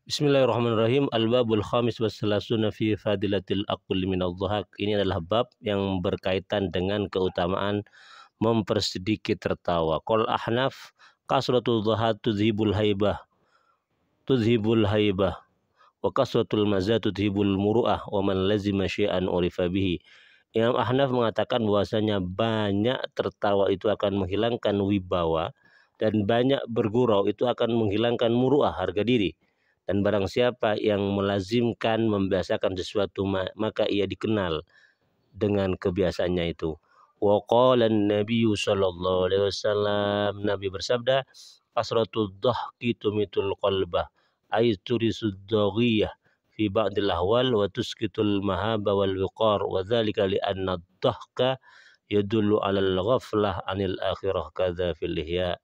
Bismillahirrahmanirrahim. Al-babul khamis wassalasuna fi fadilatil aqli minal dhahak. Ini adalah bab yang berkaitan dengan keutamaan mempersedikit tertawa. Qol ahnaf kasratul dhahat tudhibul haibah wa kasratul mazah tudhibul muru'ah wa man lazima syai'an urifa bihi. Imam Ahnaf mengatakan bahwasanya banyak tertawa itu akan menghilangkan wibawa dan banyak bergurau itu akan menghilangkan muru'ah, harga diri. Dan barang siapa yang melazimkan membiasakan sesuatu maka ia dikenal dengan kebiasaannya itu. Wa qala an-nabiy sallallahu alaihi wasallam, Nabi bersabda, kasratud dhahki tumitul qalbah ay turisud daghiyah fi ba'dil ahwal wa tuskitul mahaba wal wiqar wa dzalika li anna ad-dhahka yadullu 'alal ghaflah 'anil akhirah kadza fil ihya.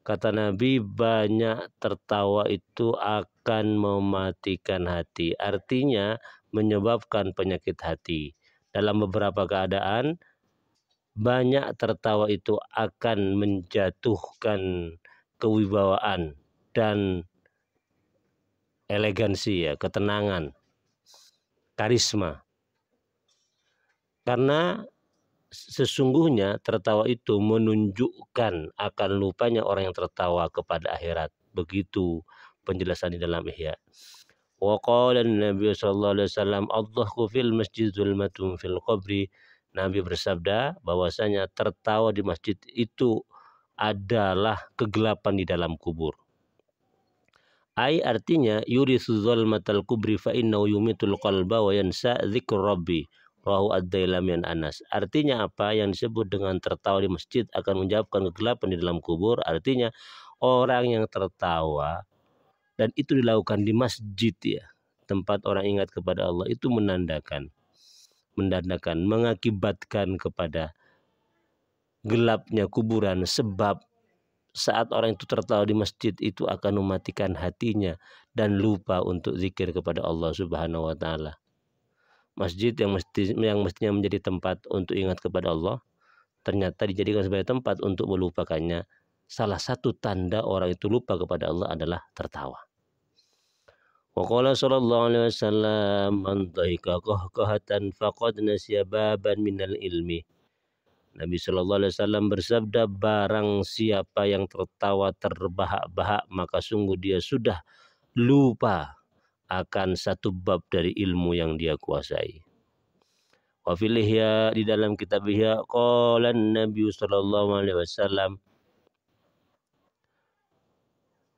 Kata Nabi, banyak tertawa itu akan mematikan hati. Artinya menyebabkan penyakit hati. Dalam beberapa keadaan, banyak tertawa itu akan menjatuhkan kewibawaan dan elegansi, ya, ketenangan, karisma. Karena sesungguhnya tertawa itu menunjukkan akan lupanya orang yang tertawa kepada akhirat. Begitu penjelasan di dalam Ihya. Wa qala Nabi sallallahu alaihi wasallam, "Adh-dhahku fil masjid zulmatun fil qabri." Nabi bersabda bahwasanya tertawa di masjid itu adalah kegelapan di dalam kubur. Artinya yurisu zulmatal kubri fa innahu yumitul qalba wa yansa dzikr rabbi. Rahu ad-Dailami an Anas. Artinya apa? Yang disebut dengan tertawa di masjid akan menjawabkan kegelapan di dalam kubur. Artinya orang yang tertawa dan itu dilakukan di masjid, ya, tempat orang ingat kepada Allah, itu menandakan mengakibatkan kepada gelapnya kuburan. Sebab saat orang itu tertawa di masjid itu akan mematikan hatinya dan lupa untuk zikir kepada Allah Subhanahu wa taala. Masjid yang mestinya menjadi tempat untuk ingat kepada Allah ternyata dijadikan sebagai tempat untuk melupakannya. Salah satu tanda orang itu lupa kepada Allah adalah tertawa. Wa qala sallallahu alaihi wasallam, "Man dhahika qahqahatan faqad nasiya baban minal ilmi." Nabi sallallahu alaihi wasallam bersabda, barang siapa yang tertawa terbahak-bahak maka sungguh dia sudah lupa akan satu bab dari ilmu yang dia kuasai. Wa fil Ihya, di dalam kitab Ihya, qala Nabi sallallahu alaihi wasallam,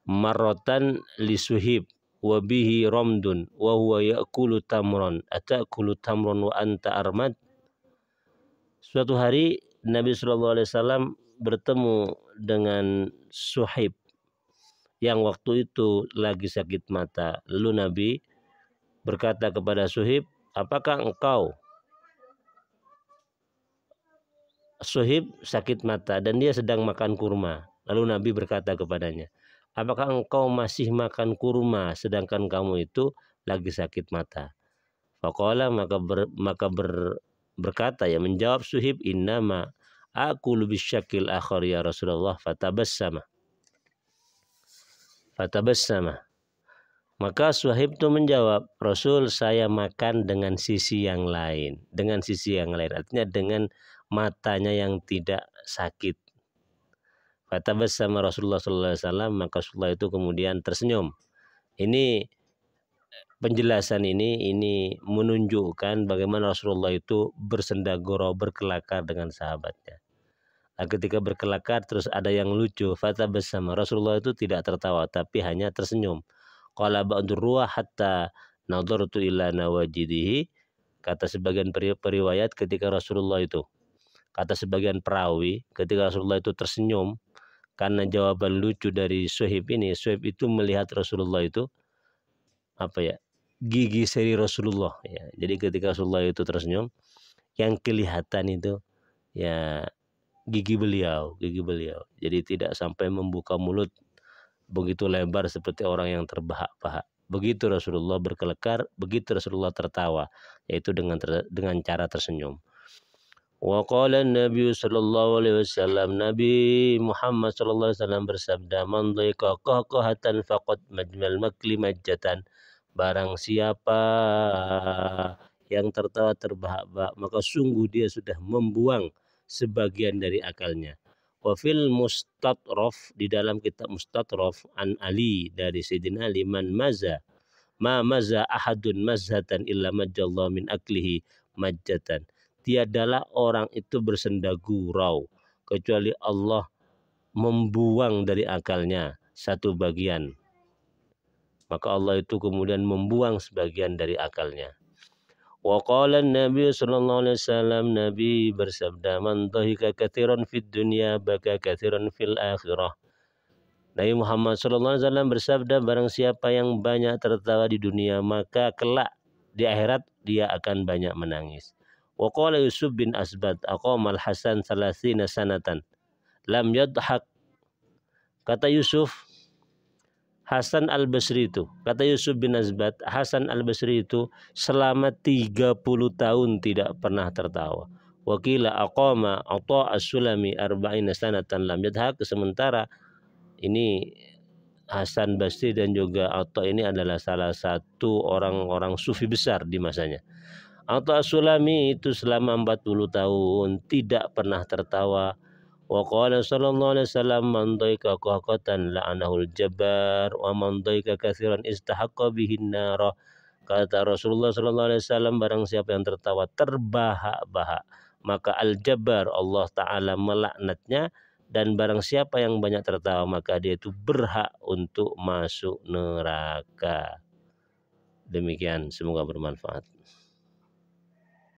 marratan li Suhib wa bihi ramdun wa huwa ya'kulu tamran ata'kulu tamran wa anta armad. Suatu hari Nabi sallallahu alaihi wasallam bertemu dengan Suhaib yang waktu itu lagi sakit mata. Lalu Nabi berkata kepada Suhaib, apakah engkau, Suhaib sakit mata dan dia sedang makan kurma. Lalu Nabi berkata kepadanya, apakah engkau masih makan kurma sedangkan kamu itu lagi sakit mata? Faqala, berkata, ya, menjawab Suhaib, innama aqulu bisyakil akhar ya Rasulullah. Fatabassama. Maka Suhaib itu menjawab, Rasul, saya makan dengan sisi yang lain. Dengan sisi yang lain, artinya dengan matanya yang tidak sakit. Fatabassama Rasulullah sallallahu alaihi wasallam, maka Rasulullah itu kemudian tersenyum. Ini penjelasan ini menunjukkan bagaimana Rasulullah itu bersendagurau, berkelakar dengan sahabatnya. Nah, ketika berkelakar terus ada yang lucu, fatabassama, Rasulullah itu tidak tertawa tapi hanya tersenyum. Qala ba'dur ruwah hatta nadartu ila nawajidihi. Kata sebagian periwayat ketika Rasulullah itu, kata sebagian perawi, ketika Rasulullah itu tersenyum karena jawaban lucu dari Suhaib ini, Suhaib itu melihat Rasulullah itu gigi seri Rasulullah, ya. Jadi ketika Rasulullah itu tersenyum, yang kelihatan itu, ya, gigi beliau. Jadi tidak sampai membuka mulut begitu lebar seperti orang yang terbahak-bahak. Begitu Rasulullah berkelakar, begitu Rasulullah tertawa, yaitu dengan cara tersenyum. Wa qala Nabi sallallahu alaihi wasallam, Nabi Muhammad sallallahu alaihi wasallam bersabda, man dhaika qahqahatan faqad majmal makli majjatan. Barang siapa yang tertawa terbahak-bahak, maka sungguh dia sudah membuang sebagian dari akalnya. Wa fil mustatraf, di dalam kitab mustatraf, an Ali, dari Sayyidina Ali, man maza ma maza ahadun mazhatan illa majjallahu min aklihi majjatan. Tiadalah orang itu bersenda gurau kecuali Allah membuang dari akalnya satu bagian, maka Allah itu kemudian membuang sebagian dari akalnya. Wa qala Nabi sallallahu alaihi wasallam, Nabi bersabda, man dhahika katsiran fid dunya baka katsiran fil akhirah. Nabi Muhammad sallallahu alaihi wasallam bersabda, barang siapa yang banyak tertawa di dunia, maka kelak di akhirat dia akan banyak menangis. Wa qala Yusuf bin Asbad, aqamal Hasan salasina sanatan lam yadhak. Kata Yusuf, Hasan al-Basri itu, kata Yusuf bin Asbad, Hasan al-Basri itu selama 30 tahun tidak pernah tertawa. Wakila aqama Atha as-Sulami arba'ina sanatan lam yadhak. Sementara ini Hasan Basri dan juga Atha ini adalah salah satu orang-orang sufi besar di masanya. Atha as-Sulami itu selama 40 tahun tidak pernah tertawa. Wa qala sallallahu alaihi wasallam, man dhaika qahqatan la'anahul jabbar wa man dhaika katsiran istahaqqa bihin nara. Kata Rasulullah sallallahu alaihi wasallam, barang siapa yang tertawa terbahak-bahak, maka al-jabbar, Allah taala melaknatnya, dan barang siapa yang banyak tertawa maka dia itu berhak untuk masuk neraka. Demikian, semoga bermanfaat.